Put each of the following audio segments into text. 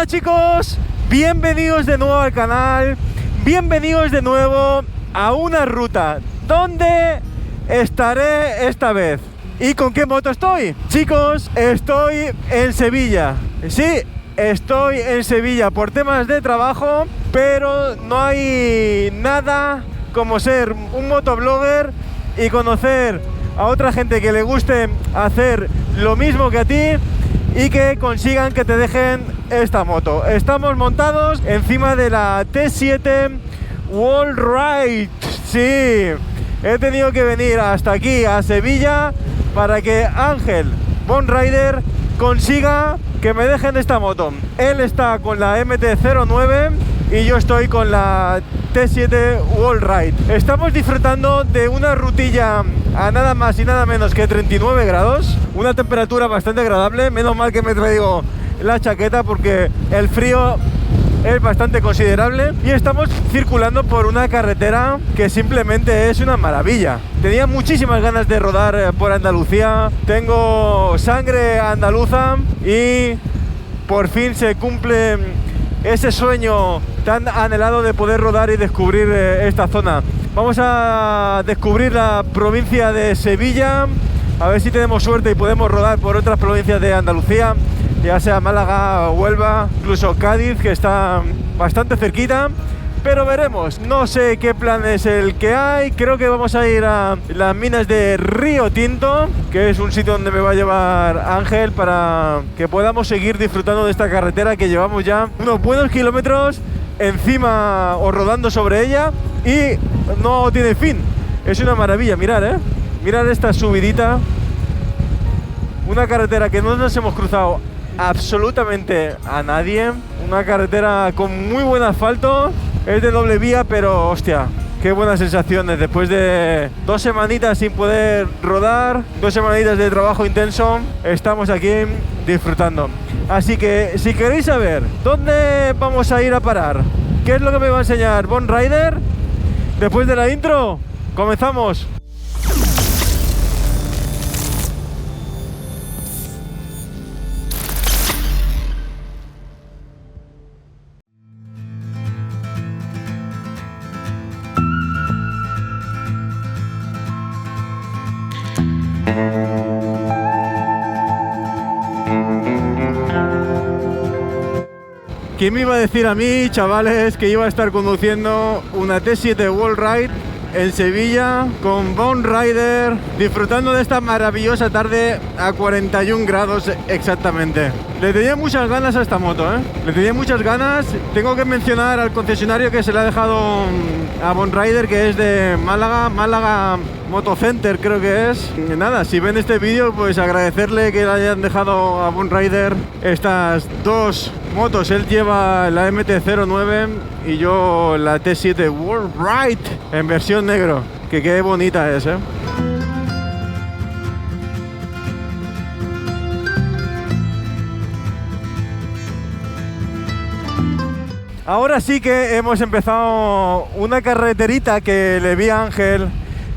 Hola chicos, bienvenidos de nuevo al canal, bienvenidos de nuevo a una ruta. ¿Dónde estaré esta vez? ¿Y con qué moto estoy? Chicos, estoy en Sevilla. Sí, estoy en Sevilla por temas de trabajo, pero no hay nada como ser un motoblogger y conocer a otra gente que le guste hacer lo mismo que a ti y que consigan que te dejen esta moto. Estamos montados encima de la T7 World Ride. Sí, he tenido que venir hasta aquí a Sevilla para que Ángel Von Rider consiga que me dejen esta moto. Él está con la MT-09 y yo estoy con la T7 World Ride. Estamos disfrutando de una rutilla a nada más y nada menos que 39 grados, una temperatura bastante agradable. Menos mal que me traigo la chaqueta porque el frío es bastante considerable y estamos circulando por una carretera que simplemente es una maravilla. Tenía muchísimas ganas de rodar por Andalucía, tengo sangre andaluza y por fin se cumple ese sueño tan anhelado de poder rodar y descubrir esta zona. Vamos a descubrir la provincia de Sevilla, a ver si tenemos suerte y podemos rodar por otras provincias de Andalucía, ya sea Málaga, Huelva, incluso Cádiz, que está bastante cerquita, pero veremos. No sé qué plan es el que hay. Creo que vamos a ir a las minas de Río Tinto, que es un sitio donde me va a llevar Ángel para que podamos seguir disfrutando de esta carretera que llevamos ya unos buenos kilómetros encima o rodando sobre ella y no tiene fin. Es una maravilla, mirar, mirar esta subidita, una carretera que no nos hemos cruzado absolutamente a nadie, una carretera con muy buen asfalto, es de doble vía, pero hostia, qué buenas sensaciones después de 2 semanitas sin poder rodar, 2 semanitas de trabajo intenso. Estamos aquí disfrutando. Así que si queréis saber dónde vamos a ir a parar, qué es lo que me va a enseñar Von Rider, después de la intro, comenzamos. ¿Quién me iba a decir a mí, chavales, que iba a estar conduciendo una T7 World Ride en Sevilla con Von Rider, disfrutando de esta maravillosa tarde a 41 grados exactamente? Le tenía muchas ganas a esta moto, le tenía muchas ganas. Tengo que mencionar al concesionario que se le ha dejado a Von Rider, que es de Málaga Moto Center, creo que es. Nada, si ven este vídeo, pues agradecerle que le hayan dejado a Von Rider estas 2 motos. Él lleva la MT-09 y yo la T7 World Ride en versión negro, que qué bonita es, Ahora sí que hemos empezado una carreterita que le vi a Ángel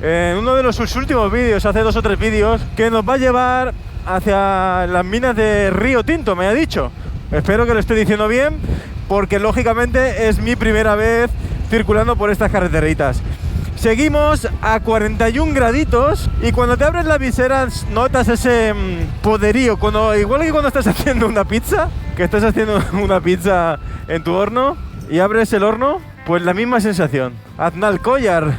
en uno de sus últimos vídeos, hace 2 o 3 vídeos, que nos va a llevar hacia las minas de Río Tinto, me ha dicho. Espero que lo esté diciendo bien, porque lógicamente es mi primera vez circulando por estas carreteritas. Seguimos a 41 graditos y cuando te abres la visera notas ese poderío, igual que cuando estás haciendo una pizza, que estás haciendo una pizza en tu horno y abres el horno, pues la misma sensación. Aznalcóllar,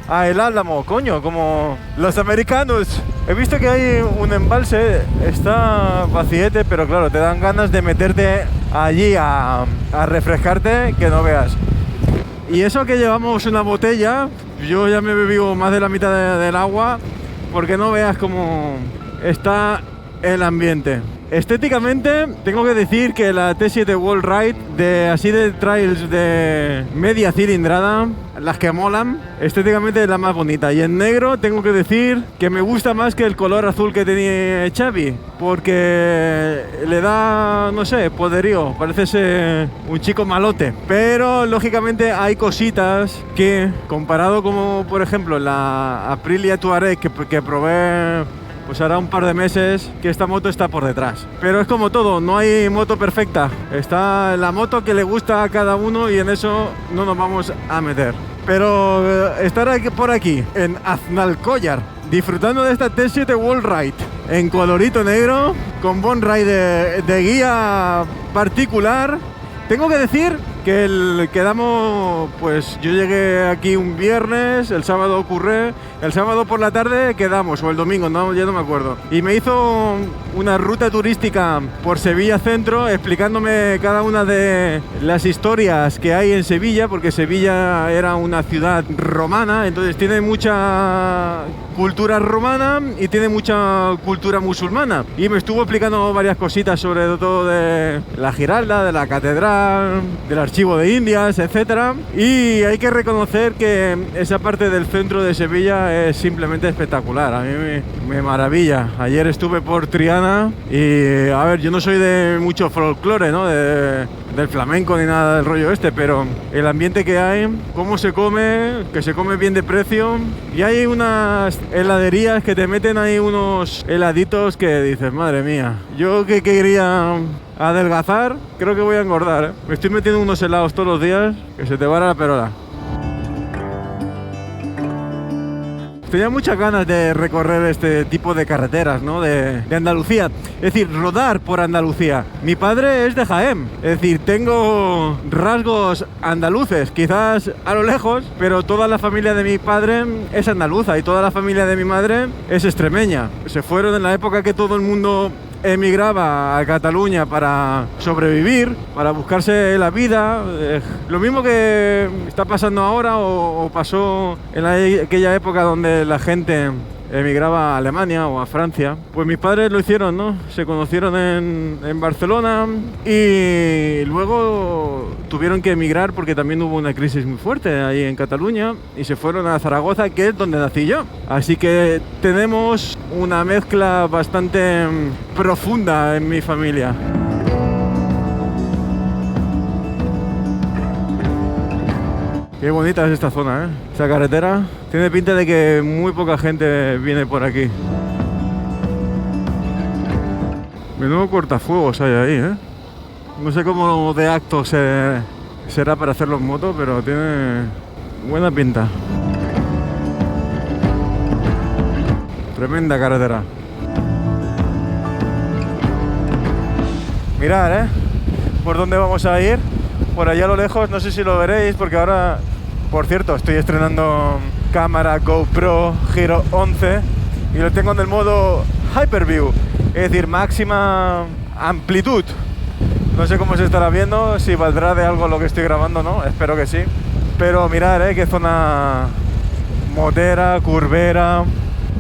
a El Álamo, coño, como los americanos. He visto que hay un embalse, está vaciete, pero claro, te dan ganas de meterte allí a refrescarte, que no veas. Y eso que llevamos una botella, yo ya me he bebido más de la mitad del agua, porque no veas cómo está el ambiente. Estéticamente, tengo que decir que la T7 World Ride, así de trails de media cilindrada, las que molan, estéticamente es la más bonita. Y en negro tengo que decir que me gusta más que el color azul que tenía Xavi, porque le da, no sé, poderío, parece ser un chico malote. Pero lógicamente hay cositas que, comparado como por ejemplo la Aprilia Touareg que probé pues hará un par de meses que esta moto está por detrás. Pero es como todo, no hay moto perfecta. Está la moto que le gusta a cada uno y en eso no nos vamos a meter. Pero estar aquí, por aquí, en Aznalcóllar, disfrutando de esta T7 World Ride en colorito negro, con Bon Ride de guía particular. Tengo que decir que quedamos, pues yo llegué aquí un viernes, el sábado ocurre, el sábado por la tarde quedamos, o el domingo, no, ya no me acuerdo. Y me hizo una ruta turística por Sevilla Centro, explicándome cada una de las historias que hay en Sevilla, porque Sevilla era una ciudad romana, entonces tiene mucha cultura romana y tiene mucha cultura musulmana. Y me estuvo explicando varias cositas, sobre todo de la Giralda, de la catedral, del archivo de Indias, etcétera. Y hay que reconocer que esa parte del centro de Sevilla es simplemente espectacular. A mí me maravilla. Ayer estuve por Triana y, a ver, yo no soy de mucho folclore, ¿no? Del flamenco ni nada del rollo este, pero el ambiente que hay, cómo se come, que se come bien de precio. Y hay unas heladerías que te meten ahí unos heladitos que dices, madre mía, yo que quería adelgazar, creo que voy a engordar, ¿eh? Me estoy metiendo unos helados todos los días que se te va a la perola. Tenía muchas ganas de recorrer este tipo de carreteras, ¿no? de Andalucía, es decir, rodar por Andalucía. Mi padre es de Jaén, es decir, tengo rasgos andaluces, quizás a lo lejos, pero toda la familia de mi padre es andaluza y toda la familia de mi madre es extremeña. Se fueron en la época que todo el mundo emigraba a Cataluña para sobrevivir, para buscarse la vida, lo mismo que está pasando ahora o pasó en aquella época donde la gente emigraba a Alemania o a Francia. Pues mis padres lo hicieron, ¿no? Se conocieron en Barcelona y luego tuvieron que emigrar porque también hubo una crisis muy fuerte ahí en Cataluña y se fueron a Zaragoza, que es donde nací yo. Así que tenemos una mezcla bastante profunda en mi familia. Qué bonita es esta zona, ¿eh? Esta carretera tiene pinta de que muy poca gente viene por aquí. Menudo cortafuegos hay ahí, ¿eh? No sé cómo de acto será para hacerlo en moto, pero tiene buena pinta. Tremenda carretera. Mirad, ¿eh? Por dónde vamos a ir. Por allá a lo lejos, no sé si lo veréis, porque ahora, por cierto, estoy estrenando cámara GoPro Hero 11 y lo tengo en el modo Hyperview, es decir, máxima amplitud. No sé cómo se estará viendo, si valdrá de algo lo que estoy grabando, ¿no? Espero que sí. Pero mirad, qué zona motera, curvera,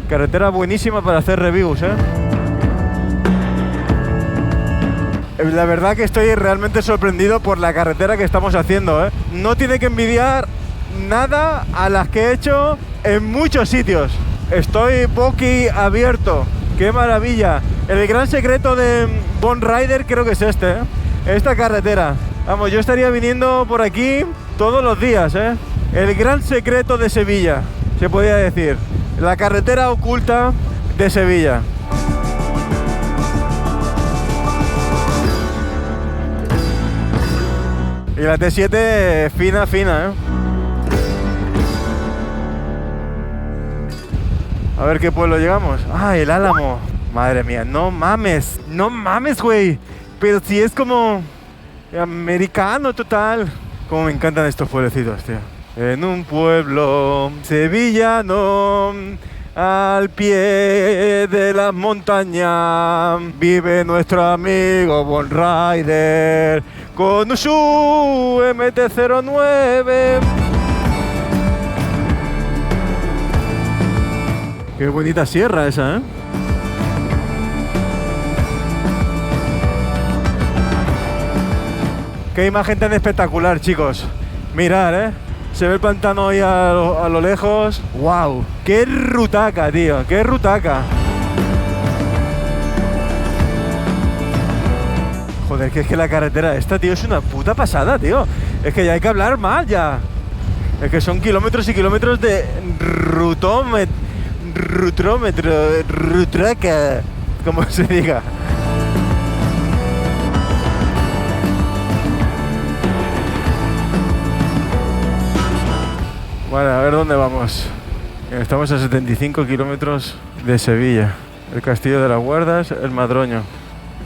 carretera buenísima para hacer reviews, ¿eh? La verdad que estoy realmente sorprendido por la carretera que estamos haciendo, ¿eh? No tiene que envidiar nada a las que he hecho en muchos sitios. Estoy boquiabierto. ¡Qué maravilla! El gran secreto de Bon Rider creo que es este, ¿eh? Esta carretera. Vamos, yo estaría viniendo por aquí todos los días, ¿eh? El gran secreto de Sevilla, se podría decir. La carretera oculta de Sevilla. Y la T7 fina, fina, ¿eh? A ver qué pueblo llegamos. ¡Ah, el Álamo! Madre mía, no mames, güey. Pero si es como americano total. Como me encantan estos pueblecitos, tío. En un pueblo sevillano, al pie de la montaña, vive nuestro amigo Bon Rider con su MT-09. Qué bonita sierra esa, ¿eh? Qué imagen tan espectacular, chicos. Mirad, ¿eh? Se ve el pantano ahí a lo lejos. ¡Wow! ¡Qué rutaca, tío! ¡Qué rutaca! Joder, que es que la carretera esta, tío, es una puta pasada, tío. Es que ya hay que hablar más, ya. Es que son kilómetros y kilómetros de rutrómetro, rutraca, como se diga. Bueno, a ver dónde vamos. Estamos a 75 kilómetros de Sevilla. El Castillo de las Guardas, el Madroño,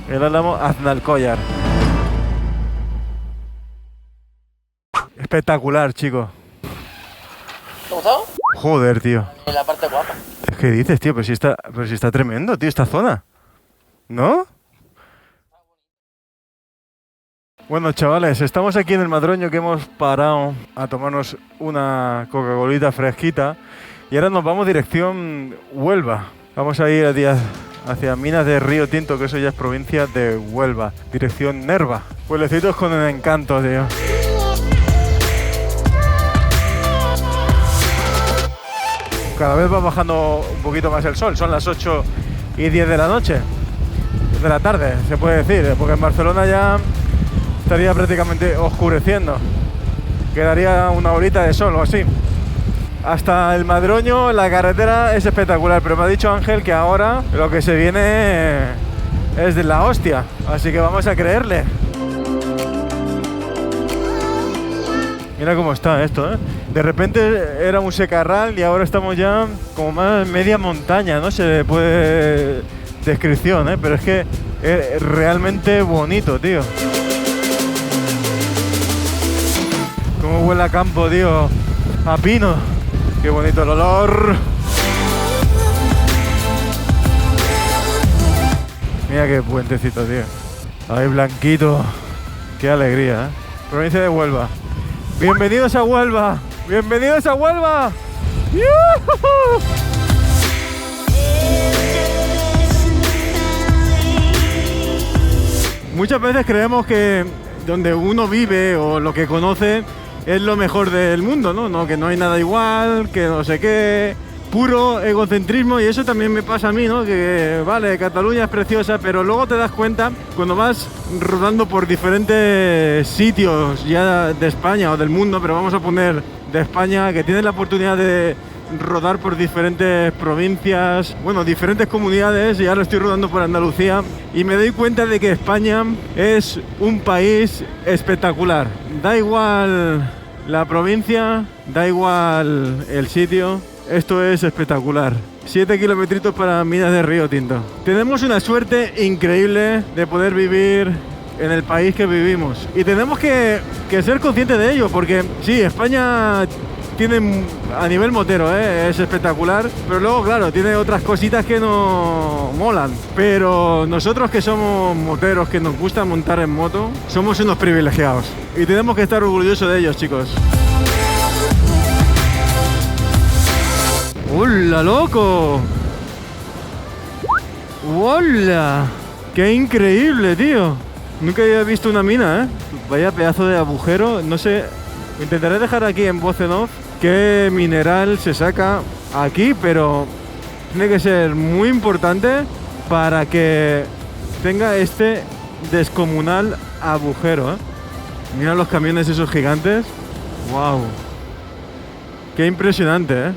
el Álamo, Aznalcóllar. Espectacular, chico. ¿Te ha gustado? Joder, tío. En la parte guapa. ¿Qué dices, tío? Pero si está tremendo, tío, esta zona. ¿No? Bueno, chavales, estamos aquí en el Madroño, que hemos parado a tomarnos una Coca-Colita fresquita y ahora nos vamos dirección Huelva. Vamos a ir hacia Minas de Río Tinto, que eso ya es provincia de Huelva, dirección Nerva. Pueblecitos con el encanto, tío. Cada vez va bajando un poquito más el sol, son las 8:10 de la noche, de la tarde, se puede decir, porque en Barcelona ya estaría prácticamente oscureciendo. Quedaría una horita de sol o así. Hasta el Madroño la carretera es espectacular, pero me ha dicho Ángel que ahora lo que se viene es de la hostia, así que vamos a creerle. Mira cómo está esto, ¿eh? De repente era un secarral y ahora estamos ya como más media montaña, no se le puede descripción, ¿eh? Pero es que es realmente bonito, tío. Cómo huele a campo, tío, a pino. Qué bonito el olor. Mira qué puentecito, tío. Ahí blanquito. Qué alegría, ¿eh? Provincia de Huelva. ¡Bienvenidos a Huelva! ¡Bienvenidos a Huelva! ¡Yuhu! Muchas veces creemos que donde uno vive o lo que conoce es lo mejor del mundo, ¿no? Que no hay nada igual, que no sé qué, puro egocentrismo, y eso también me pasa a mí, ¿no? Que vale, Cataluña es preciosa, pero luego te das cuenta cuando vas rodando por diferentes sitios ya de España o del mundo, pero vamos a poner de España, que tienes la oportunidad de rodar por diferentes provincias, bueno, diferentes comunidades, y ahora estoy rodando por Andalucía y me doy cuenta de que España es un país espectacular. Da igual la provincia, da igual el sitio, esto es espectacular. 7 kilometritos para Minas de Río Tinto. Tenemos una suerte increíble de poder vivir en el país que vivimos y tenemos que ser conscientes de ello, porque sí, España tiene a nivel motero, es espectacular, pero luego claro, tiene otras cositas que no molan, pero nosotros que somos moteros, que nos gusta montar en moto, somos unos privilegiados y tenemos que estar orgullosos de ellos, chicos. ¡Hola, loco! ¡Hola! ¡Qué increíble, tío! Nunca había visto una mina, ¿eh? Vaya pedazo de agujero. No sé, intentaré dejar aquí en voz en off qué mineral se saca aquí, pero tiene que ser muy importante para que tenga este descomunal agujero, ¿eh? Mira los camiones esos gigantes. ¡Wow! ¡Qué impresionante, eh!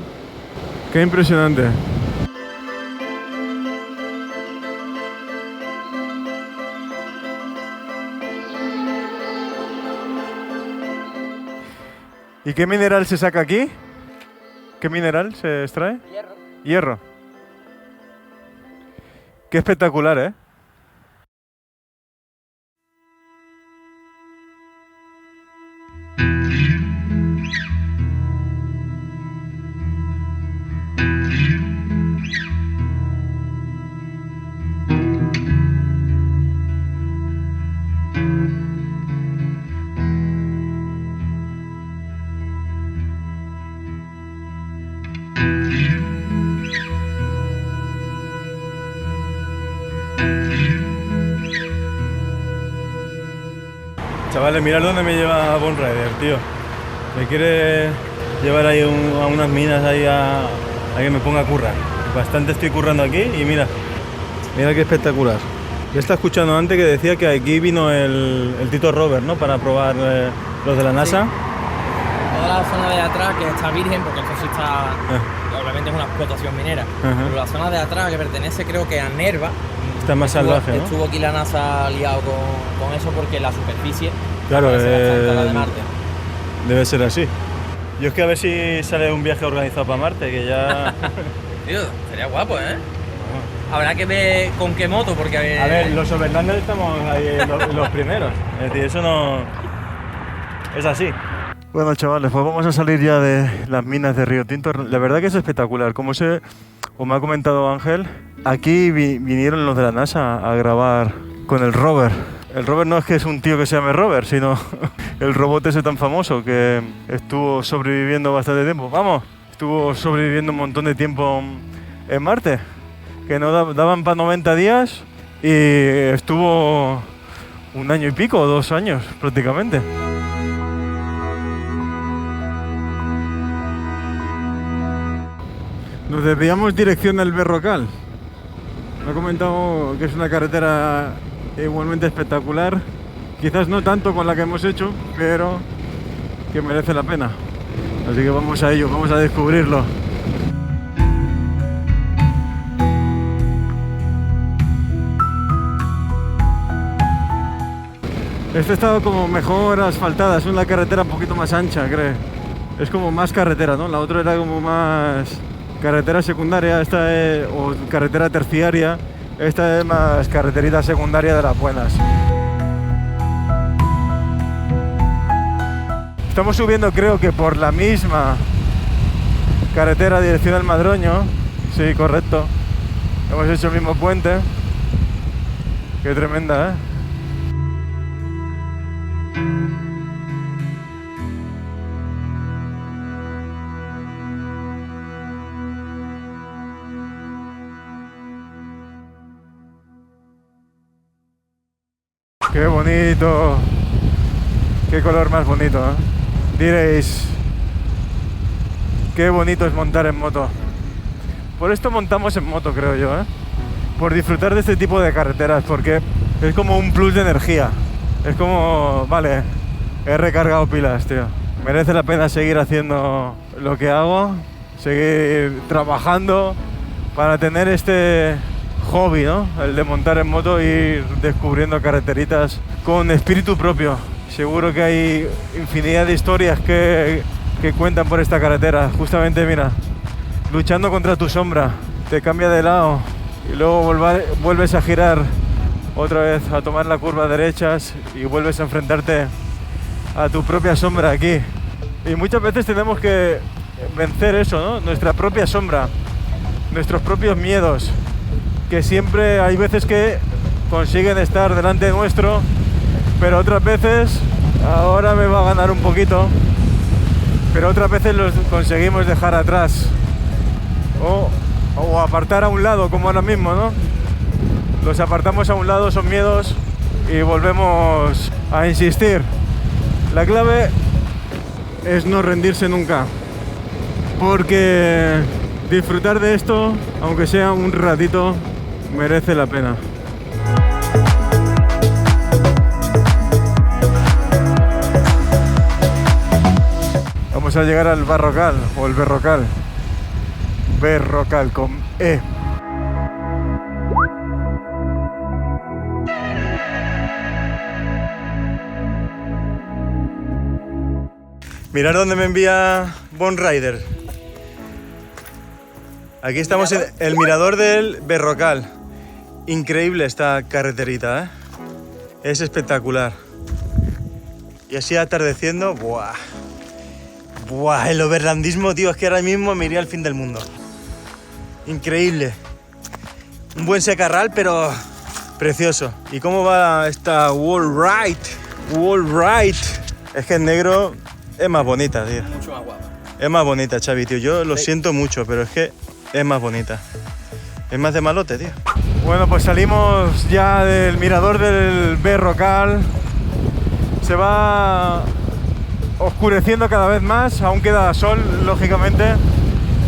¡Qué impresionante! ¿Y qué mineral se saca aquí? ¿Qué mineral se extrae? Hierro. Hierro. Qué espectacular, ¿eh? Chavales, mirad dónde me lleva Bon Rider, tío. Me quiere llevar ahí a unas minas ahí a que me ponga a currar. Bastante estoy currando aquí y mira qué espectacular. Ya estaba escuchando antes que decía que aquí vino el Tito Robert, ¿no? Para probar los de la NASA. Sí. Toda la zona de atrás que está virgen, porque esto sí está... realmente es una explotación minera. Ajá. Pero la zona de atrás, que pertenece creo que a Nerva, Está más salvaje, ¿no? estuvo aquí la NASA liado con eso porque la superficie Claro, parece bastante a la de Marte. debe ser así. Yo es que a ver si sale un viaje organizado para Marte, que ya... Tío, sería guapo, ¿eh? Habrá que ver con qué moto, porque... A ver, los overlanders estamos ahí los primeros. Es decir, eso no... es así. Bueno, chavales, pues vamos a salir ya de las minas de Río Tinto. La verdad que es espectacular. Como me ha comentado Ángel, aquí vinieron los de la NASA a grabar con el rover. El rover no es que es un tío que se llame Robert, sino el robot ese tan famoso que estuvo sobreviviendo bastante tiempo. Vamos, estuvo sobreviviendo un montón de tiempo en Marte, que no daban para 90 días y estuvo 1 año y pico, 2 años prácticamente. Nos desviamos dirección al Berrocal. Me ha comentado que es una carretera igualmente espectacular. Quizás no tanto con la que hemos hecho, pero que merece la pena. Así que vamos a ello, vamos a descubrirlo. Esta está como mejor asfaltada, es una carretera un poquito más ancha, creo. Es como más carretera, ¿no? La otra era como más carretera secundaria, o carretera terciaria. Esta es más carreterita secundaria de las buenas. Estamos subiendo, creo que por la misma carretera dirección al Madroño. Sí, correcto. Hemos hecho el mismo puente. Qué tremenda, ¿eh? ¡Qué bonito! ¡Qué color más bonito! ¿Eh? Diréis, qué bonito es montar en moto. Por esto montamos en moto, creo yo, ¿eh? Por disfrutar de este tipo de carreteras, porque es como un plus de energía. Es como, vale, he recargado pilas, tío. Merece la pena seguir haciendo lo que hago, seguir trabajando para tener este hobby, ¿no? El de montar en moto e ir descubriendo carreteritas con espíritu propio. Seguro que hay infinidad de historias que cuentan por esta carretera. Justamente, mira, luchando contra tu sombra, te cambia de lado y luego vuelves a girar otra vez, a tomar la curva derechas y vuelves a enfrentarte a tu propia sombra aquí. Y muchas veces tenemos que vencer eso, ¿no? Nuestra propia sombra, nuestros propios miedos, que siempre hay veces que consiguen estar delante nuestro, pero otras veces, ahora me va a ganar un poquito, pero otras veces los conseguimos dejar atrás o apartar a un lado, como ahora mismo, ¿no? Los apartamos a un lado, son miedos, y volvemos a insistir. La clave es no rendirse nunca, porque disfrutar de esto, aunque sea un ratito, merece la pena. Vamos a llegar al Barrocal, o el Berrocal. Berrocal con E. Mirad dónde me envía Bon Rider. Aquí estamos en el mirador del Berrocal. Increíble esta carreterita, ¿eh? Es espectacular. Y así atardeciendo, ¡buah! ¡Buah! El overlandismo, tío, es que ahora mismo me iría al fin del mundo. Increíble. Un buen secarral, pero precioso. ¿Y cómo va esta Wall Ride? Wall Ride. Es que en negro es más bonita, tío. Mucho más guapa. Es más bonita, Xavi, tío. Yo lo siento mucho, pero es que es más bonita. Es más de malote, tío. Bueno, pues salimos ya del mirador del Berrocal. Se va oscureciendo cada vez más. Aún queda sol, lógicamente,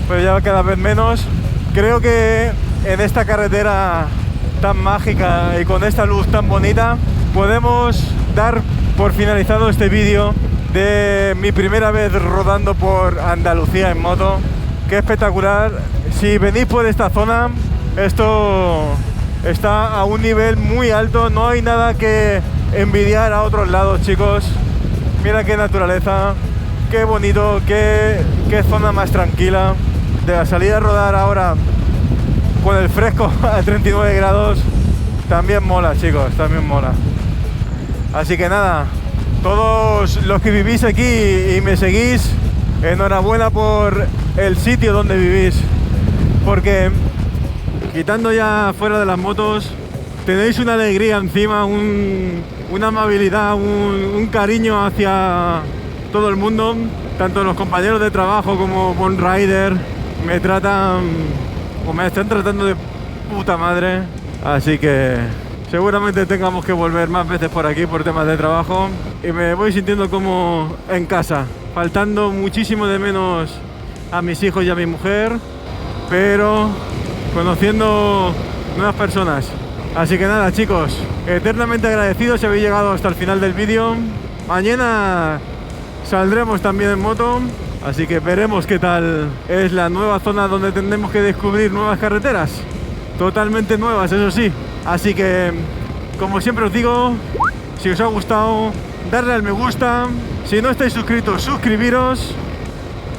pero ya cada vez menos. Creo que en esta carretera tan mágica y con esta luz tan bonita podemos dar por finalizado este vídeo de mi primera vez rodando por Andalucía en moto. qué espectacular. Si venís por esta zona, esto está a un nivel muy alto, no hay nada que envidiar a otros lados, chicos. Mira qué naturaleza, qué bonito, qué zona más tranquila. De la salida a rodar ahora con el fresco a 39 grados, también mola, chicos, también mola. Así que nada, todos los que vivís aquí y me seguís, enhorabuena por el sitio donde vivís, porque quitando ya fuera de las motos, tenéis una alegría encima, una amabilidad, un cariño hacia todo el mundo, tanto los compañeros de trabajo como Bon Rider me tratan o me están tratando de puta madre, así que seguramente tengamos que volver más veces por aquí por temas de trabajo y me voy sintiendo como en casa, faltando muchísimo de menos a mis hijos y a mi mujer, pero conociendo nuevas personas. Así que nada, chicos, eternamente agradecidos si habéis llegado hasta el final del vídeo. Mañana saldremos también en moto, así que veremos qué tal es la nueva zona donde tendremos que descubrir nuevas carreteras, totalmente nuevas, eso sí. Así que, como siempre os digo, si os ha gustado, darle al me gusta, si no estáis suscritos, suscribiros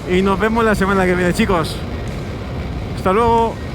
y nos vemos la semana que viene, chicos. Hasta luego.